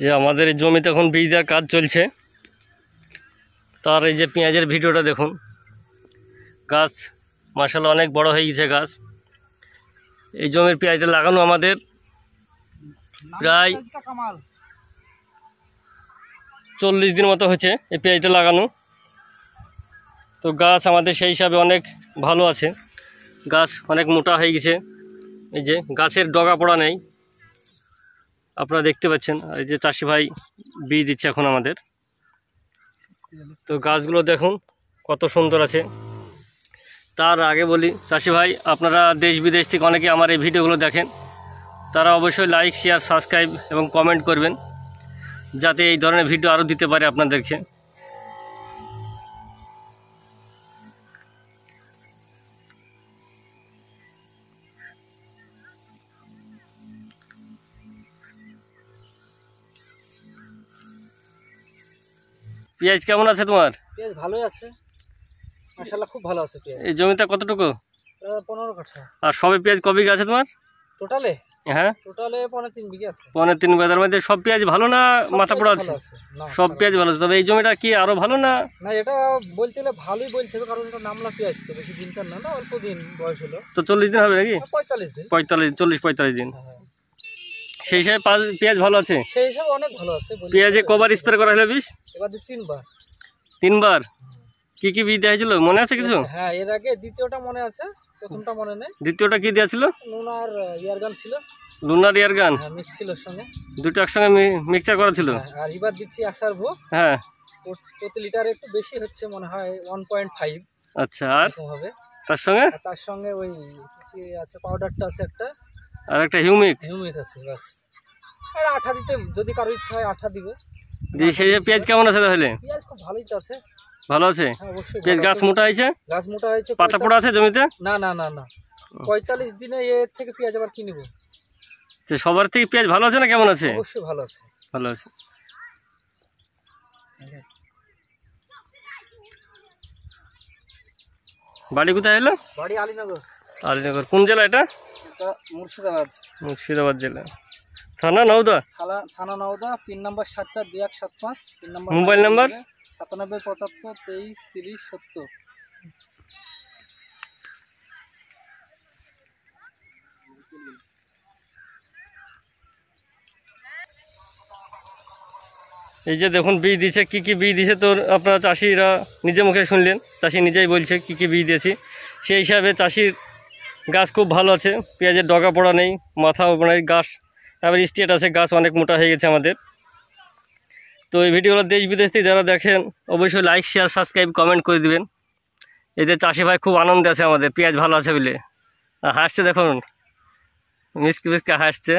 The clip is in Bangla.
যে আমাদের এই জমিতে এখন বীজ দেওয়ার কাজ চলছে। তার এই যে পেঁয়াজের ভিডিওটা দেখুন, গাছ মাশাআল্লাহ অনেক বড় হয়ে গেছে গাছ। এই জমির পেঁয়াজটা লাগানো আমাদের প্রায় 40 দিন মতো হয়েছে এই পেঁয়াজটা লাগানো। তো গাছ আমাদের সেই হিসাবে অনেক ভালো আছে, গাছ অনেক মোটা হয়ে গেছে। এই যে গাছের ডগা পড়া নেই, আপনারা দেখতে পাচ্ছেন। এই যে চাষি ভাই বীজ দিচ্ছে এখন আমাদের। তো গাছগুলো দেখুন কত সুন্দর আছে। তার আগে বলি চাষি ভাই, আপনারা দেশ বিদেশ থেকে অনেকে আমার এই ভিডিওগুলো দেখেন, তারা অবশ্যই লাইক, শেয়ার, সাবস্ক্রাইব এবং কমেন্ট করবেন, যাতে এই ধরনের ভিডিও আরও দিতে পারে আপনাদেরকে। পেঁয়াজ কেমন আছে তোমার? পেঁয়াজ ভালোই আছে মাশাআল্লাহ, খুব ভালো আছে পেঁয়াজ। এই জমিটা কতটুকু? 15 কাঠা। আর সবে পেঁয়াজ কবে আছে তোমার টোটালে? হ্যাঁ, টোটালে 3.5 বিঘা আছে। 3.5 বিঘার মধ্যে সব পেঁয়াজ ভালো না মাথা পোড়া আছে? সব পেঁয়াজ ভালো আছে, তবে এই জমিটা কি আরো ভালো না? না, এটা বলতে গেলে ভালোই বলতে হবে, কারণ এটা নামলা পেঁয়াজ তো, বেশি দিনকার না, না অল্প দিন বয়স হলো। তো 40 দিন হবে নাকি? 45 দিন। 40-45 দিন। সেই হিসাবে পেঁয়াজ ভালো আছে, সেই হিসাবে অনেক ভালো আছে। পেঁয়াজে কবার স্প্রে করা হলো বিষ? এবার 3বার। 3বার? কি কি বীজ দেওয়া হয়েছিল মনে আছে কিছু? হ্যাঁ, এর আগে দ্বিতীয়টা মনে আছে, প্রথমটা মনে নেই। দ্বিতীয়টা কি দেওয়া ছিল? লুনার ইয়ারগান ছিল। Lunar air gun? হ্যাঁ, মিক্স ছিল সঙ্গে, দুটো একসঙ্গে মিক্সচার করা ছিল। আর এবার দিচ্ছি আসার ভো। হ্যাঁ, প্রতি লিটারে একটু বেশি হচ্ছে মনে হয়, 1.5। আচ্ছা, আর হবে তার সঙ্গে ওই কিছু আছে, পাউডারটা আছে একটা, আর একটা হিউমিক আছে বাস। আর আঠা দিতে যদি কারো ইচ্ছা হয় আঠা দিবে। সেই পেঁয়াজ কেমন আছে তাহলে? পেঁয়াজ খুব ভালোই আছে। ভালো আছে? হ্যাঁ, অবশ্যই। পেঁয়াজ গাছ মোটা হয়েছে? গাছ মোটা হয়েছে। পাতা পোড়া আছে জমিতে? না না না না, 45 দিনে এর থেকে পেঁয়াজ আবার কি নিব? সবার থেকে পেঁয়াজ ভালো আছে না কেমন আছে? অবশ্যই ভালো আছে। ভালো আছে। বাড়ি কোথায় এলো? বাড়ি আলীনগর। আলীনগর কোন জেলা এটা? মুর্শিদাবাদ। মুর্শিদাবাদ জেলা। থানা নওদা? থানা Nowda. Pin number 742175। Pin number. Mobile number 9775233070। এই যে দেখুন বীজ দিচ্ছে, কি কি বীজ দিছে তো আপনারা চাষিরা নিজে মুখে শুনলেন। চাষি নিজেই বলছে কি কি বীজ দিয়েছি। সেই হিসাবে চাষির গাছ খুব ভালো আছে, পেঁয়াজের ডগা পড়া নেই, মাথা নেই, গাছ আবার স্টেট আছে, গাছ অনেক মোটা হয়ে গেছে আমাদের। তো এই ভিডিওগুলো দেশ বিদেশ থেকে যারা দেখেন অবশ্যই লাইক, শেয়ার, সাবস্ক্রাইব, কমেন্ট করে দিবেন। এতে চাষি ভাই খুব আনন্দে আছে আমাদের, পেঁয়াজ ভালো আছে বলে। হাসছে দেখুন, মিসকে মিসকে হাসছে।